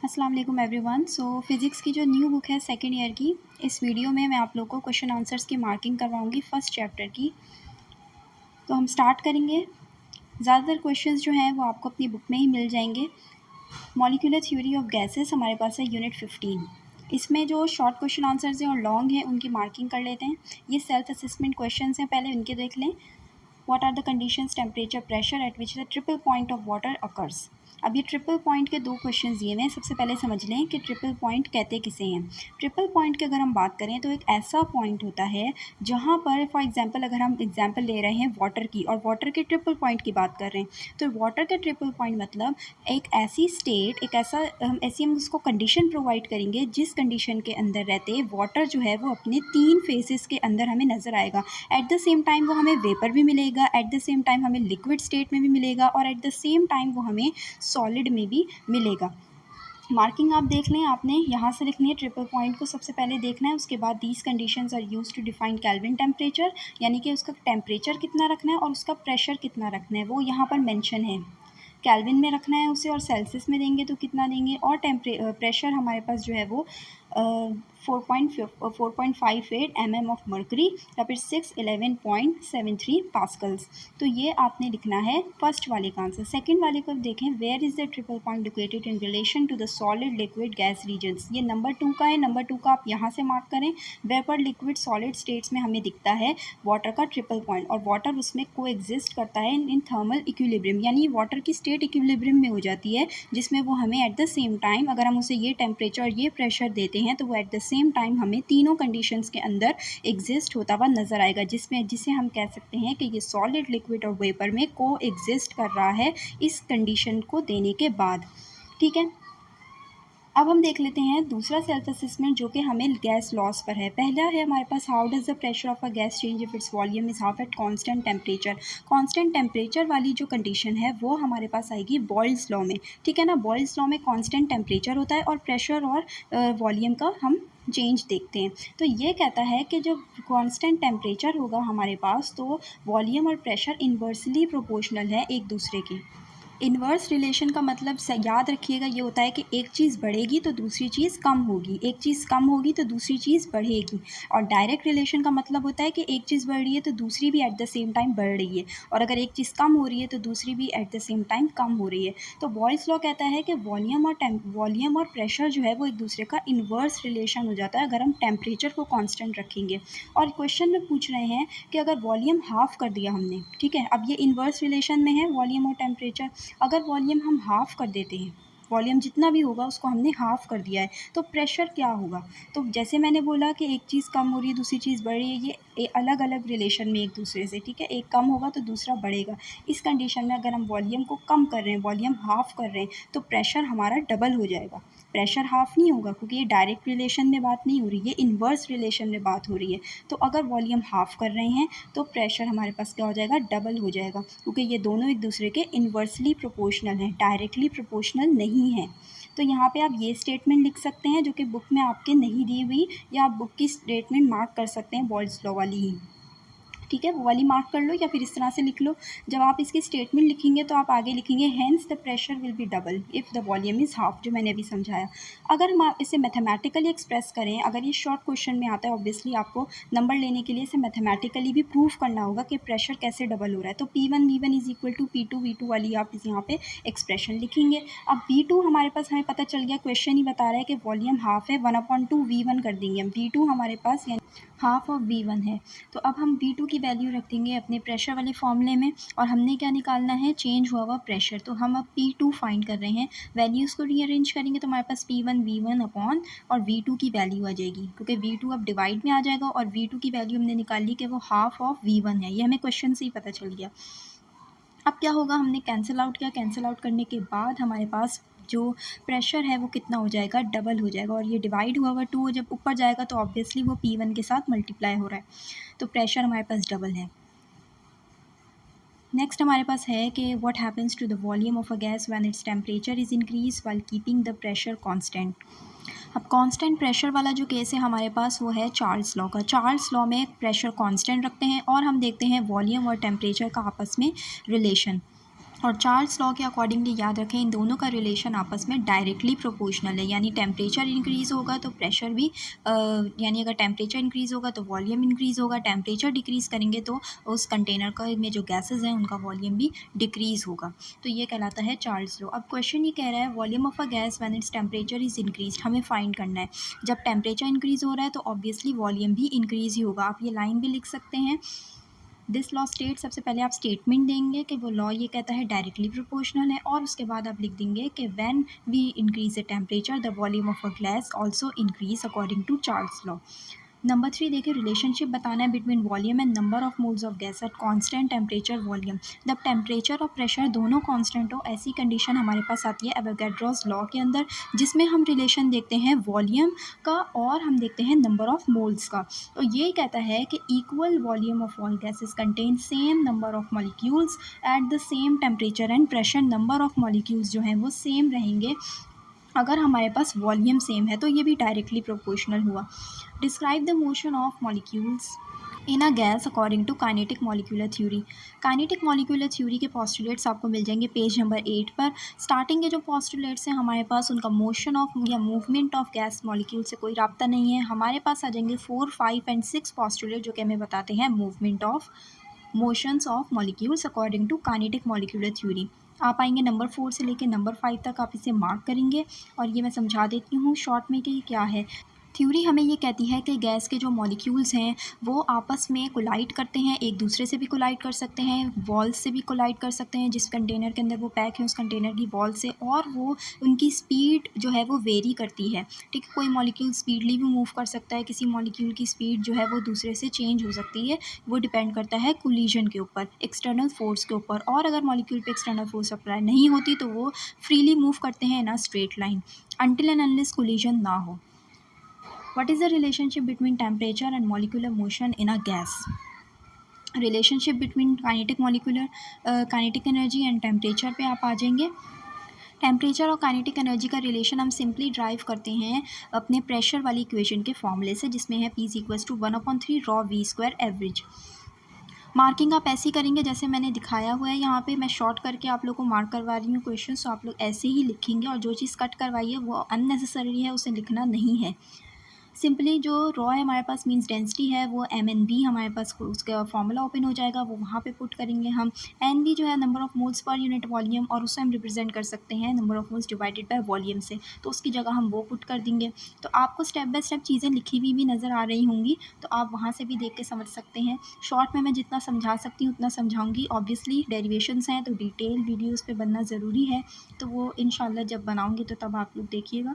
अस्सलाम वालेकुम everyone. Physics की जो न्यू बुक है सेकंड ईयर की, इस वीडियो में मैं आप लोगों को क्वेश्चन आंसर्स की मार्किंग करवाऊँगी फर्स्ट चैप्टर की। तो हम स्टार्ट करेंगे। ज़्यादातर क्वेश्चंस जो हैं वो आपको अपनी बुक में ही मिल जाएंगे। मॉलिक्यूलर थ्योरी ऑफ गैसेस हमारे पास है यूनिट 15। इसमें जो शॉर्ट क्वेश्चन आंसर्स हैं और लॉन्ग हैं उनकी मार्किंग कर लेते हैं। ये सेल्फ असेसमेंट क्वेश्चन हैं, पहले इनके देख लें। What are the conditions, temperature, pressure at which the triple point of water occurs? अब ये ट्रिपल पॉइंट के दो क्वेश्चन दिए हुए हैं। सबसे पहले समझ लें कि ट्रिपल पॉइंट कहते किसे हैं। ट्रिपल पॉइंट की अगर हम बात करें तो एक ऐसा पॉइंट होता है जहाँ पर फॉर एग्जांपल अगर हम एग्जांपल ले रहे हैं वाटर की और वाटर के ट्रिपल पॉइंट की बात कर रहे हैं, तो वाटर के ट्रिपल पॉइंट मतलब एक ऐसी स्टेट, एक ऐसा हम उसको कंडीशन प्रोवाइड करेंगे जिस कंडीशन के अंदर रहते वाटर जो है वो अपने तीन फेसेस के अंदर हमें नज़र आएगा। एट द सेम टाइम वो हमें वेपर भी मिलेगा, एट द सेम टाइम हमें लिक्विड स्टेट में भी मिलेगा और एट द सेम टाइम वो हमें सॉलिड में भी मिलेगा। मार्किंग आप देख लें, आपने यहाँ से लिखनी है ट्रिपल पॉइंट को सबसे पहले देखना है। उसके बाद these conditions are used to define Kelvin temperature, यानी कि उसका टेम्परेचर कितना रखना है और उसका प्रेशर कितना रखना है वो यहाँ पर मेंशन है। केल्विन में रखना है उसे और सेल्सियस में देंगे तो कितना देंगे, और प्रेशर हमारे पास जो है वो 4.58 mm ऑफ मर्करी या फिर 611.73 पास्कल्स। तो ये आपने लिखना है फर्स्ट वाले का आंसर। सेकंड वाले को देखें, where is the triple point located in relation to the solid liquid gas regions. ये नंबर 2 का है। नंबर 2 का आप यहाँ से मार्क करें। वेपर लिक्विड सॉलिड स्टेट्स में हमें दिखता है वाटर का ट्रिपल पॉइंट और वाटर उसमें को एग्जिस्ट करता है इन थर्मल इक्विलिब्रियम, यानी वाटर की स्टेट इक्विलिब्रियम में हो जाती है जिसमें वो हमें एट द सेम टाइम अगर हम उसे ये टेम्परेचर और ये प्रेशर देते हैं तो वो एट द सेम टाइम हमें तीनों कंडीशंस के अंदर एग्जिस्ट होता हुआ नज़र आएगा, जिसे हम कह सकते हैं कि ये सॉलिड लिक्विड और वेपर में को एग्जिस्ट कर रहा है इस कंडीशन को देने के बाद। ठीक है, अब हम देख लेते हैं दूसरा सेल्फ असेसमेंट जो कि हमें गैस लॉस पर है। पहला है हमारे पास, how does the pressure of a gas change if its volume is half at constant temperature. Constant temperature वाली जो कंडीशन है वो हमारे पास आएगी बॉयल्स लॉ में। ठीक है ना, बॉयल्स लॉ में कांस्टेंट टेम्परेचर होता है और प्रेशर और वॉल्यूम का हम चेंज देखते हैं। तो ये कहता है कि जो कांस्टेंट टेम्परेचर होगा हमारे पास तो वॉल्यूम और प्रेशर इन्वर्सली प्रोपोर्शनल है एक दूसरे के। इन्वर्स रिलेशन का मतलब याद रखिएगा ये होता है कि एक चीज़ बढ़ेगी तो दूसरी चीज़ कम होगी, एक चीज़ कम होगी तो दूसरी चीज़ बढ़ेगी। और डायरेक्ट रिलेशन का मतलब होता है कि एक चीज़ बढ़ रही है तो दूसरी भी एट द सेम टाइम बढ़ रही है, और अगर एक चीज़ कम हो रही है तो दूसरी भी एट द सेम टाइम कम हो रही है। तो बॉयल्स लॉ कहता है कि वॉल्यूम और प्रेशर जो है वो एक दूसरे का इन्वर्स रिलेशन हो जाता है अगर हम टेम्परेचर को कॉन्स्टेंट रखेंगे। और क्वेश्चन में पूछ रहे हैं कि अगर वॉल्यूम हाफ कर दिया हमने, ठीक है, अब ये इन्वर्स रिलेशन में है वॉल्यूम और टेम्परेचर, अगर वॉल्यूम हम हाफ़ कर देते हैं, वॉल्यूम जितना भी होगा उसको हमने हाफ़ कर दिया है, तो प्रेशर क्या होगा। तो जैसे मैंने बोला कि एक चीज़ कम हो रही है दूसरी चीज़ बढ़ रही है, ये अलग अलग रिलेशन में एक दूसरे से, ठीक है, एक कम होगा तो दूसरा बढ़ेगा। इस कंडीशन में अगर हम वॉल्यूम को कम कर रहे हैं, वॉल्यूम हाफ़ कर रहे हैं, तो प्रेशर हमारा डबल हो जाएगा। प्रेशर हाफ़ नहीं होगा क्योंकि ये डायरेक्ट रिलेशन में बात नहीं हो रही है, इन्वर्स रिलेशन में बात हो रही है। तो अगर वॉल्यूम हाफ़ कर रहे हैं तो प्रेशर हमारे पास क्या हो जाएगा, डबल हो जाएगा, क्योंकि ये दोनों एक दूसरे के इन्वर्सली प्रोपोर्शनल हैं, डायरेक्टली प्रोपोर्शनल नहीं है। तो यहाँ पे आप ये स्टेटमेंट लिख सकते हैं जो कि बुक में आपके नहीं दी हुई, या आप बुक की स्टेटमेंट मार्क कर सकते हैं बॉयल्स लॉ वाली ही। ठीक है, वो वाली मार्क कर लो या फिर इस तरह से लिख लो। जब आप इसकी स्टेटमेंट लिखेंगे तो आप आगे लिखेंगे hence the pressure will be double if the volume is half, जो मैंने अभी समझाया। अगर हम इसे मैथमेटिकली एक्सप्रेस करें, अगर ये शॉर्ट क्वेश्चन में आता है, ऑब्वियसली आपको नंबर लेने के लिए इसे मैथमेटिकली भी प्रूफ करना होगा कि प्रेशर कैसे डबल हो रहा है। तो P1 is equal to P2 V2 वाली आप इस यहाँ पे एक्सप्रेशन लिखेंगे। अब V2 हमारे पास हमें पता चल गया, क्वेश्चन ही बता रहा है कि वॉल्यूम हाफ है, 1/2 V1 कर देंगे हम। V2 हमारे पास यानी हाफ ऑफ V1 है, तो अब हम V2 की वैल्यू रख देंगे अपने प्रेशर वाले फॉर्मूले में, और हमने क्या निकालना है, चेंज हुआ हुआ प्रेशर। तो हम अब P2 फाइंड कर रहे हैं, वैल्यूज़ को रीअरेंज करेंगे तो हमारे पास P1 V1 अपॉन और V2 की वैल्यू आ जाएगी, क्योंकि V2 अब डिवाइड में आ जाएगा और V2 की वैल्यू हमने निकाल ली कि वो हाफ ऑफ V1 है, ये हमें क्वेश्चन से ही पता चल गया। अब क्या होगा, हमने कैंसिल आउट किया, कैंसिल आउट करने के बाद हमारे पास जो प्रेशर है वो कितना हो जाएगा, डबल हो जाएगा, और ये डिवाइड हुआ 2 जब ऊपर जाएगा तो ऑब्वियसली वो P1 के साथ मल्टीप्लाई हो रहा है, तो प्रेशर हमारे पास डबल है। नेक्स्ट हमारे पास है कि what happens to the volume of a gas when its temperature is increase while keeping the pressure constant. अब कांस्टेंट प्रेशर वाला जो केस है हमारे पास वो है चार्ल्स लॉ का। चार्ल्स लॉ में प्रेशर कांस्टेंट रखते हैं और हम देखते हैं वॉल्यूम और टेम्परेचर का आपस में रिलेशन। और चार्ल्स लॉ के अकॉर्डिंगली याद रखें इन दोनों का रिलेशन आपस में डायरेक्टली प्रोपोर्शनल है, यानी टेम्परेचर इंक्रीज़ होगा तो प्रेशर भी यानी अगर टेम्परेचर इंक्रीज़ होगा तो वॉल्यूम इंक्रीज़ होगा, टेम्परेचर डिक्रीज़ करेंगे तो उस कंटेनर का में जो गैसेज हैं उनका वॉल्यूम भी डिक्रीज़ होगा। तो ये कहलाता है चार्ल्स लॉ। अब क्वेश्चन ये कह रहा है volume of a gas when its temperature is increased, हमें फाइंड करना है। जब टेम्परेचर इंक्रीज़ हो रहा है तो ऑब्वियसली वॉल्यूम भी इंक्रीज़ ही होगा। आप ये लाइन भी लिख सकते हैं। दिस लॉ स्टेट, सबसे पहले आप स्टेटमेंट देंगे कि वो लॉ ये कहता है डायरेक्टली प्रोपोर्शनल है, और उसके बाद आप लिख देंगे कि when we increase the temperature the volume of a gas also increase according to Charles law. Number 3 देखिए, रिलेशनशिप बताना है between volume and number of moles of gas at constant temperature volume. जब टेम्परेचर और pressure दोनों constant हो, ऐसी condition हमारे पास आती है एवोगैड्रोस लॉ के अंदर, जिसमें हम रिलेशन देखते हैं वॉल्यूम का और हम देखते हैं नंबर ऑफ मोल्स का। तो ये कहता है कि equal volume of all gases contain same number of molecules at the same temperature and pressure. Number of molecules जो हैं वो सेम रहेंगे अगर हमारे पास वॉल्यूम सेम है, तो ये भी डायरेक्टली प्रोपोर्शनल हुआ। Describe the motion of molecules in a gas according to kinetic molecular theory. Kinetic molecular theory के पोस्टुलेट्स आपको मिल जाएंगे पेज नंबर 8 पर। स्टार्टिंग के जो पोस्टुलेट्स हैं हमारे पास, उनका मोशन ऑफ या मूवमेंट ऑफ गैस मॉलिक्यूल से कोई रब्ता नहीं है। हमारे पास आ जाएंगे 4, 5 एंड 6 पोस्टुलेट, जो कि हमें बताते हैं movement of motions of molecules according to kinetic molecular theory. आप आएंगे नंबर 4 से लेकर नंबर 5 तक, आप इसे मार्क करेंगे और ये मैं समझा देती हूँ शॉर्ट में कि ये क्या है। थ्योरी हमें ये कहती है कि गैस के जो मॉलिक्यूल्स हैं वो आपस में कोलाइड करते हैं, एक दूसरे से भी कोलाइड कर सकते हैं, वॉल से भी कोलाइड कर सकते हैं, जिस कंटेनर के अंदर वो पैक है उस कंटेनर की वॉल से, और वो उनकी स्पीड जो है वो वेरी करती है। ठीक है, कोई मॉलिक्यूल स्पीडली भी मूव कर सकता है, किसी मॉलिक्यूल की स्पीड जो है वो दूसरे से चेंज हो सकती है। वो डिपेंड करता है कोलिजन के ऊपर, एक्सटर्नल फोर्स के ऊपर, और अगर मॉलिक्यूल पे एक्सटर्नल फोर्स अप्लाई नहीं होती तो वो फ्रीली मूव करते हैं in a straight line until and unless collision ना हो। What is the relationship between temperature and molecular motion in a gas? Relationship between kinetic energy and temperature पे आप आ जाएंगे। टेम्परेचर और काइनेटिक एनर्जी का relation हम सिंपली ड्राइव करते हैं अपने प्रेशर वाली इक्वेशन के फॉर्मूले से, जिसमें है P = 1/3 raw V² average. Marking आप ऐसी करेंगे जैसे मैंने दिखाया हुआ है यहाँ पे, मैं शॉर्ट करके आप लोग को मार्क करवा रही हूँ क्वेश्चन, तो आप लोग ऐसे ही लिखेंगे, और जो चीज़ कट करवाई है वो अननेसेसरी है, उसे लिखना नहीं है। सिंपली जो रॉ है हमारे पास मींस डेंसिटी है, वो MnV हमारे पास उसका फॉर्मूला ओपन हो जाएगा, वो वहाँ पे पुट करेंगे हम। NV जो है number of moles per unit volume, और उसे हम रिप्रेजेंट कर सकते हैं number of moles divided by volume से, तो उसकी जगह हम वो पुट कर देंगे। तो आपको स्टेप बाय स्टेप चीज़ें लिखी हुई भी नज़र आ रही होंगी, तो आप वहाँ से भी देख के समझ सकते हैं। शॉर्ट में मैं जितना समझा सकती हूँ उतना समझाऊँगी। ऑब्वियसली डेरिवेशंस हैं तो डिटेल वीडियोज़ पे बनना ज़रूरी है, तो वो इंशाल्लाह जब बनाऊँगी तो तब आप लोग देखिएगा।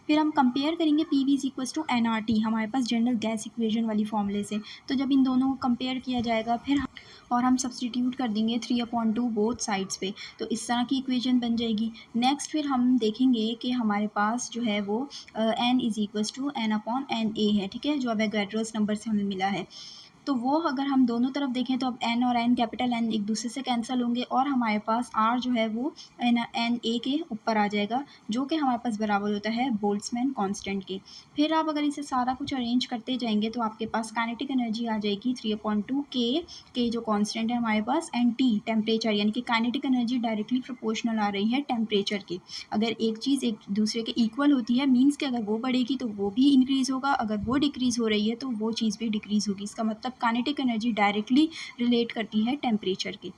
फिर हम कंपेयर करेंगे PV = nRT हमारे पास जनरल गैस इक्वेशन वाली फॉर्मूले से। तो जब इन दोनों को कंपेयर किया जाएगा फिर हम सब्सटीट्यूट कर देंगे 3/2 बोथ साइड्स पे, तो इस तरह की इक्वेशन बन जाएगी। नेक्स्ट फिर हम देखेंगे कि हमारे पास जो है वो N = N/NA है, ठीक है, जो अवोगाड्रोस नंबर से हमें मिला है। तो वो अगर हम दोनों तरफ देखें तो अब N और N, कैपिटल N एक दूसरे से कैंसिल होंगे, और हमारे पास R जो है वो NA के ऊपर आ जाएगा, जो कि हमारे पास बराबर होता है बोल्ट्जमैन कांस्टेंट के। फिर आप अगर इसे सारा कुछ अरेंज करते जाएंगे तो आपके पास काइनेटिक एनर्जी आ जाएगी 3/2 K जो कांस्टेंट है हमारे पास, एंड T टेम्परेचर, यानी कि काइनेटिक एनर्जी डायरेक्टली प्रोपोर्शनल आ रही है टेम्परेचर के। अगर एक चीज़ एक दूसरे के इक्वल होती है मीन्स कि अगर वो बढ़ेगी तो वो भी इंक्रीज़ होगा, अगर वो डिक्रीज़ हो रही है तो वो चीज़ भी डिक्रीज़ होगी। इसका मतलब काइनेटिक एनर्जी डायरेक्टली रिलेट करती है टेम्परेचर के।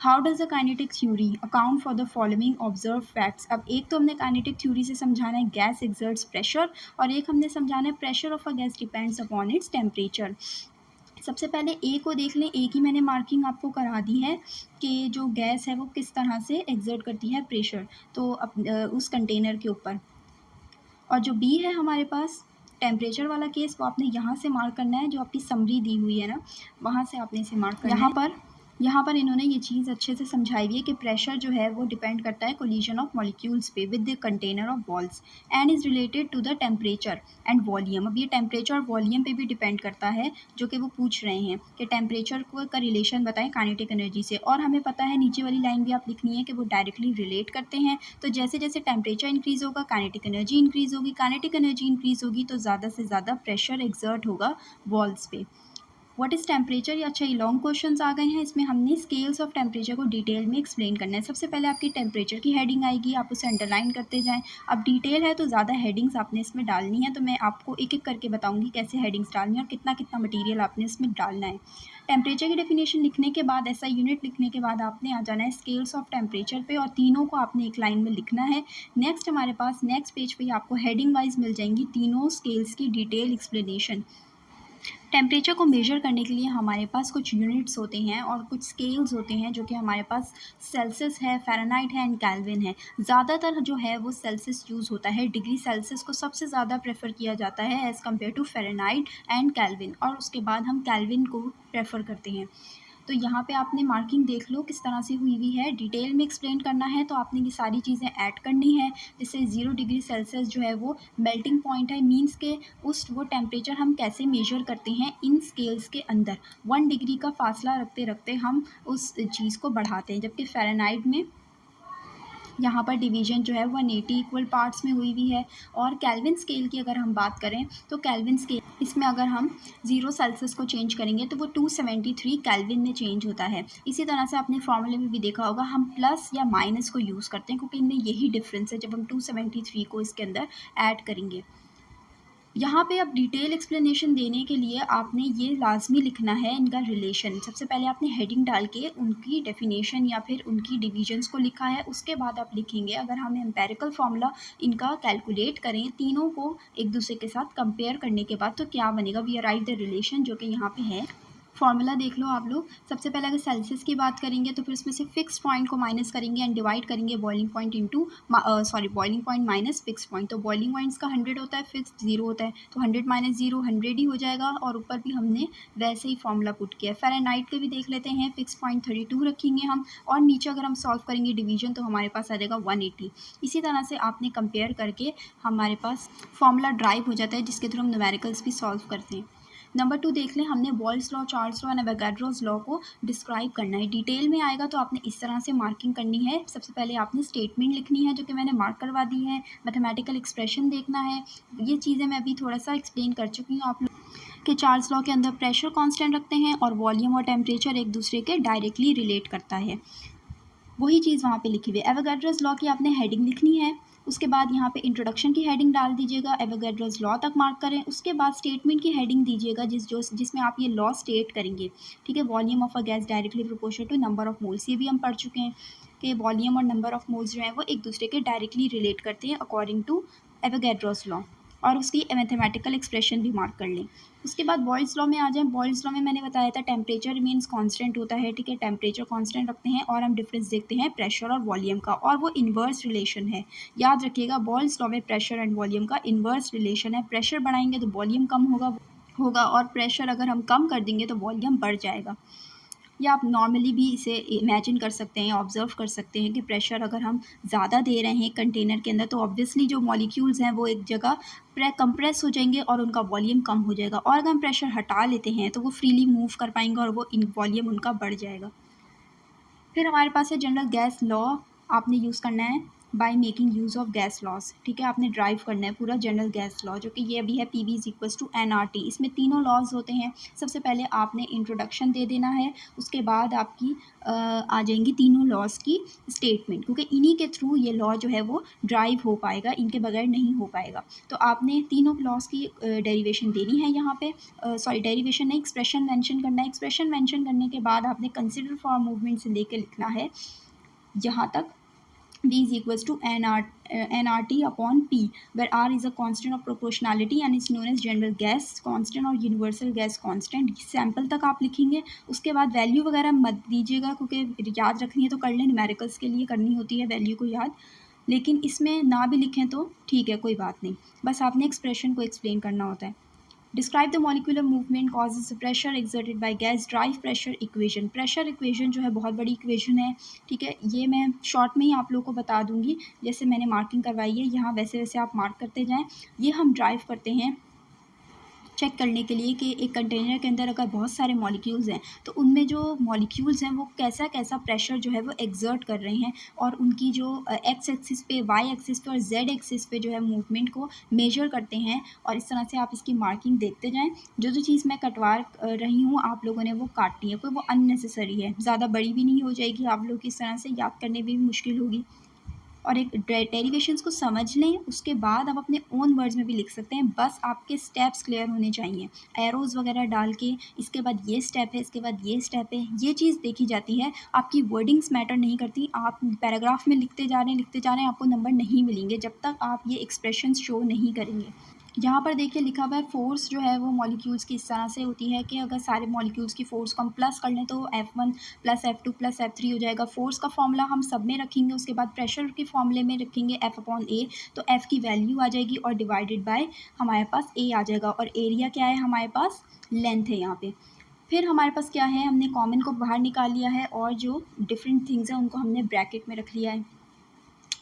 How does the kinetic theory account for the following observe facts. अब एक तो हमने काइनेटिक थ्योरी से समझाना है गैस एक्सर्ट्स प्रेशर, और एक हमने समझाना है pressure of a gas depends upon its temperature. सबसे पहले ए को देख लें। ए की मैंने मार्किंग आपको करा दी है कि जो गैस है वो किस तरह से एक्सर्ट करती है प्रेशर, तो उस कंटेनर के ऊपर। और जो बी है हमारे पास टेम्परेचर वाला केस, वो आपने यहाँ से मार्क करना है, जो आपकी समरी दी हुई है ना वहाँ से आपने इसे मार्क करना है। यहाँ पर इन्होंने ये चीज़ अच्छे से समझाई हुई है कि प्रेशर जो है वो डिपेंड करता है कोलिजन ऑफ मॉलिक्यूल्स पे with the container of walls, and is related to the temperature and volume. अब ये टेम्परेचर और वॉल्यूम पे भी डिपेंड करता है, जो कि वो पूछ रहे हैं कि टेम्परेचर को का रिलेशन बताएं काइनेटिक एनर्जी से, और हमें पता है नीचे वाली लाइन भी आप लिखनी है कि वो डायरेक्टली रिलेट करते हैं। तो जैसे जैसे टेम्परेचर इंक्रीज़ होगा काइनेटिक एनर्जी इंक्रीज़ होगी, काइनेटिक एनर्जी इंक्रीज़ होगी तो ज़्यादा से ज़्यादा प्रेशर एक्सर्ट होगा वॉल्स पे। What is temperature. या अच्छा, ये लॉन्ग क्वेश्चंस आ गए हैं, इसमें हमने स्केल्स ऑफ टेम्परेचर को डिटेल में एक्सप्लेन करना है। सबसे पहले आपकी टेम्परेचर की हेडिंग आएगी, आप उसे अंडरलाइन करते जाएं। अब डिटेल है तो ज़्यादा हेडिंग्स आपने इसमें डालनी है, तो मैं आपको एक एक करके बताऊंगी कैसे हेडिंग्स डालनी है और कितना कितना मटीरियल आपने इसमें डालना है। टेम्परेचर की डेफिनेशन लिखने के बाद, ऐसा यूनिट लिखने के बाद आपने आ जाना है स्केल्स ऑफ टेम्परेचर पे, और तीनों को आपने एक लाइन में लिखना है। नेक्स्ट हमारे पास नेक्स्ट पेज पे आपको हेडिंग वाइज मिल जाएंगी तीनों स्केल्स की डिटेल एक्सप्लेनेशन। टेम्परेचर को मेजर करने के लिए हमारे पास कुछ यूनिट्स होते हैं और कुछ स्केल्स होते हैं, जो कि हमारे पास सेल्सियस है, फ़ारेनहाइट है एंड केल्विन है। ज़्यादातर जो है वो सेल्सियस यूज़ होता है, डिग्री सेल्सियस को सबसे ज़्यादा प्रेफर किया जाता है as compare to Fahrenheit and Kelvin, और उसके बाद हम केल्विन को प्रेफर करते हैं। तो यहाँ पे आपने मार्किंग देख लो किस तरह से हुई हुई है। डिटेल में एक्सप्लेन करना है तो आपने ये सारी चीज़ें ऐड करनी है। जैसे 0 डिग्री सेल्सियस जो है वो मेल्टिंग पॉइंट है, मीन्स के उस वो टेम्परेचर हम कैसे मेजर करते हैं इन स्केल्स के अंदर। 1 डिग्री का फासला रखते रखते हम उस चीज़ को बढ़ाते हैं, जबकि फ़ारेनहाइट में यहाँ पर डिवीजन जो है 180 इक्वल पार्ट्स में हुई हुई है। और केल्विन स्केल की अगर हम बात करें तो केल्विन स्केल, इसमें अगर हम 0 सेल्सियस को चेंज करेंगे तो वो 273 केल्विन में चेंज होता है। इसी तरह से आपने फॉर्मूले में भी देखा होगा, हम प्लस या माइनस को यूज़ करते हैं, क्योंकि इनमें यही डिफरेंस है जब हम 273 को इसके अंदर ऐड करेंगे। यहाँ पे अब डिटेल एक्सप्लेनेशन देने के लिए आपने ये लाजमी लिखना है इनका रिलेशन। सबसे पहले आपने हेडिंग डाल के उनकी डेफिनेशन या फिर उनकी डिविजन्स को लिखा है, उसके बाद आप लिखेंगे अगर हम एम्पेरिकल फार्मूला इनका कैलकुलेट करें तीनों को एक दूसरे के साथ कंपेयर करने के बाद तो क्या बनेगा। वी अराइव द रिलेशन, जो कि यहाँ पे है। फॉर्मूला देख लो आप लोग। सबसे पहले अगर सेल्सियस की बात करेंगे तो फिर उसमें से फिक्स पॉइंट को माइनस करेंगे एंड डिवाइड करेंगे boiling point into boiling point minus fix point. तो बॉइलिंग पॉइंट्स का 100 होता है, फिक्स 0 होता है, तो 100 माइनस 0 100 ही हो जाएगा। और ऊपर भी हमने वैसे ही फॉर्मूला पुट किया है। फ़ारेनहाइट के भी देख लेते हैं, फिक्स पॉइंट 32 रखेंगे हम, और नीचे अगर हम सॉल्व करेंगे डिवीजन तो हमारे पास आ जाएगा 180। इसी तरह से आपने कंपेयर करके हमारे पास फॉर्मूला ड्राइव हो जाता है, जिसके थ्रू हम न्यूमेरिकल्स भी सॉल्व करते हैं। नंबर 2 देख लें, हमने Boyle's law, Charles law and Avogadro's law को डिस्क्राइब करना है। डिटेल में आएगा तो आपने इस तरह से मार्किंग करनी है। सबसे पहले आपने स्टेटमेंट लिखनी है, जो कि मैंने मार्क करवा दी है। मैथमेटिकल एक्सप्रेशन देखना है। ये चीज़ें मैं अभी थोड़ा सा एक्सप्लेन कर चुकी हूँ आप लोग कि चार्ल्स लॉ के अंदर प्रेशर कांस्टेंट रखते हैं और वॉल्यूम और टेम्परेचर एक दूसरे के डायरेक्टली रिलेट करता है, वही चीज़ वहाँ पे लिखी हुई है। एवोगाड्रोस लॉ की आपने हेडिंग लिखनी है। उसके बाद यहाँ पे इंट्रोडक्शन की हेडिंग डाल दीजिएगा, एवोगाड्रोस लॉ तक मार्क करें। उसके बाद स्टेटमेंट की हेडिंग दीजिएगा जिसमें आप ये लॉ स्टेट करेंगे। ठीक है, volume of a gas directly proportional to number of moles, ये भी हम पढ़ चुके हैं कि वॉल्यूम और नंबर ऑफ मोल्स जो है वो एक दूसरे के डायरेक्टली रिलेट करते हैं अकॉर्डिंग टू एवोगाड्रोस लॉ। और उसकी मैथमेटिकल एक्सप्रेशन भी मार्क कर लें। उसके बाद बॉयल्स लॉ में आ जाएं। बॉयल्स लॉ में मैंने बताया था टेम्परेचर मीन्स कांस्टेंट होता है। ठीक है, टेम्परेचर कांस्टेंट रखते हैं और हम डिफरेंस देखते हैं प्रेशर और वॉल्यूम का, और वो इन्वर्स रिलेशन है। याद रखिएगा, बॉयल्स लॉ में प्रेशर एंड वॉल्यूम का इन्वर्स रिलेशन है। प्रेशर बढ़ाएंगे तो वॉल्यूम कम होगा और प्रेशर अगर हम कम कर देंगे तो वॉल्यूम बढ़ जाएगा। या आप नॉर्मली भी इसे इमेजिन कर सकते हैं, ऑब्जर्व कर सकते हैं कि प्रेशर अगर हम ज़्यादा दे रहे हैं कंटेनर के अंदर तो ऑब्वियसली जो मॉलिक्यूल्स हैं वो एक जगह कंप्रेस हो जाएंगे और उनका वॉल्यूम कम हो जाएगा। और अगर हम प्रेशर हटा लेते हैं तो वो फ्रीली मूव कर पाएंगे और वो वॉल्यूम उनका बढ़ जाएगा। फिर हमारे पास है जनरल गैस लॉ। आपने यूज़ करना है by making use of gas laws. ठीक है, आपने ड्राइव करना है पूरा जनरल गैस लॉ, जो कि ये अभी है PV is equals to NRT। इसमें तीनों लॉज होते हैं। सबसे पहले आपने इंट्रोडक्शन दे देना है, उसके बाद आपकी आ जाएंगी तीनों लॉज की स्टेटमेंट, क्योंकि इन्हीं के थ्रू ये लॉ जो है वो ड्राइव हो पाएगा, इनके बगैर नहीं हो पाएगा। तो आपने तीनों लॉज की डेरिवेशन देनी है यहाँ पे, डेरिवेशन नहीं, एक्सप्रेशन मेंशन करना है। एक्सप्रेशन मेंशन करने के बाद आपने कंसिडर फॉर मूवमेंट से लेकर लिखना है यहाँ तक V is equals to nRT upon P, where R is a constant of proportionality and is known as general gas constant और universal gas constant। सैम्पल तक आप लिखेंगे, उसके बाद वैल्यू वगैरह मत दीजिएगा, क्योंकि याद रखनी है तो कर लें, न्यूमेरिकल्स के लिए करनी होती है वैल्यू को याद। लेकिन इसमें ना भी लिखें तो ठीक है, कोई बात नहीं, बस आपने एक्सप्रेशन को एक्सप्लेन करना होता है। Describe the molecular movement causes pressure exerted by gas, drive pressure equation. Pressure equation जो है बहुत बड़ी इक्वेशन है। ठीक है, ये मैं शॉर्ट में ही आप लोगों को बता दूंगी, जैसे मैंने मार्किंग करवाई है यहाँ वैसे वैसे आप मार्क करते जाएं। ये हम ड्राइव करते हैं चेक करने के लिए कि एक कंटेनर के अंदर अगर बहुत सारे मॉलिक्यूल्स हैं तो उनमें जो मॉलिक्यूल्स हैं वो कैसा कैसा प्रेशर जो है वो एक्सर्ट कर रहे हैं, और उनकी जो एक्स एक्सिस पे, वाई एक्सिस पे और जेड एक्सिस पे जो है मूवमेंट को मेजर करते हैं। और इस तरह से आप इसकी मार्किंग देखते जाएं। जो चीज़ मैं कटवा रही हूँ आप लोगों ने वो काटनी है, कोई वो अननेसेसरी है, ज़्यादा बड़ी भी नहीं हो जाएगी, आप लोग इस तरह से याद करने में भी मुश्किल होगी। और एक डेरिवेशंस को समझ लें, उसके बाद आप अपने ओन वर्ड्स में भी लिख सकते हैं, बस आपके स्टेप्स क्लियर होने चाहिए। एरोज़ वगैरह डाल के इसके बाद ये स्टेप है, इसके बाद ये स्टेप है, ये चीज़ देखी जाती है। आपकी वर्डिंग्स मैटर नहीं करती। आप पैराग्राफ में लिखते जा रहे हैं, आपको नंबर नहीं मिलेंगे जब तक आप ये एक्सप्रेशंस शो नहीं करेंगे। यहाँ पर देखिए लिखा हुआ है फोर्स जो है वो मॉलिक्यूल्स की इस तरह से होती है कि अगर सारे मॉलिक्यूल्स की फोर्स को हम प्लस कर लें तो F1 + F2 + F3 हो जाएगा। फोर्स का फॉर्मूला हम सब में रखेंगे, उसके बाद प्रेशर के फॉर्मूले में रखेंगे F/A, तो F की वैल्यू आ जाएगी और डिवाइडेड बाय हमारे पास A आ जाएगा। और एरिया क्या है हमारे पास, लेंथ है यहाँ पे। फिर हमारे पास क्या है, हमने कॉमन को बाहर निकाल लिया है और जो डिफरेंट थिंग्स हैं उनको हमने ब्रैकेट में रख लिया है।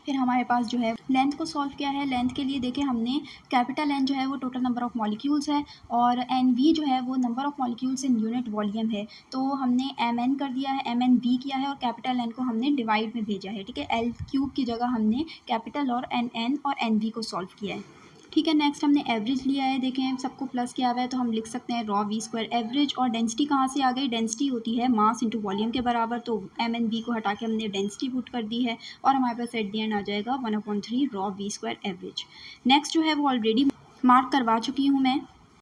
फिर हमारे पास जो है लेंथ को सॉल्व किया है। लेंथ के लिए देखिए हमने कैपिटल N जो है वो टोटल नंबर ऑफ़ मॉलिक्यूल्स है, और NV जो है वो number of molecules in unit volume है। तो हमने MN कर दिया है, MNV किया है और कैपिटल N को हमने डिवाइड में भेजा है। ठीक है, L³ की जगह हमने कैपिटल और NN और NV को सॉल्व किया है। ठीक है, नेक्स्ट हमने एवरेज लिया है। देखें सबको प्लस किया हुआ है तो हम लिख सकते हैं रॉ V²। एवरेज और डेंसिटी कहाँ से आ गई, डेंसिटी होती है मास इंटू वॉल्यूम के बराबर, तो MNV को हटा के हमने डेंसिटी पुट कर दी है और हमारे पास एट दी एंड आ जाएगा 1/3 रॉ V² एवरेज। नेक्स्ट जो है वो ऑलरेडी मार्क करवा चुकी हूँ मैं।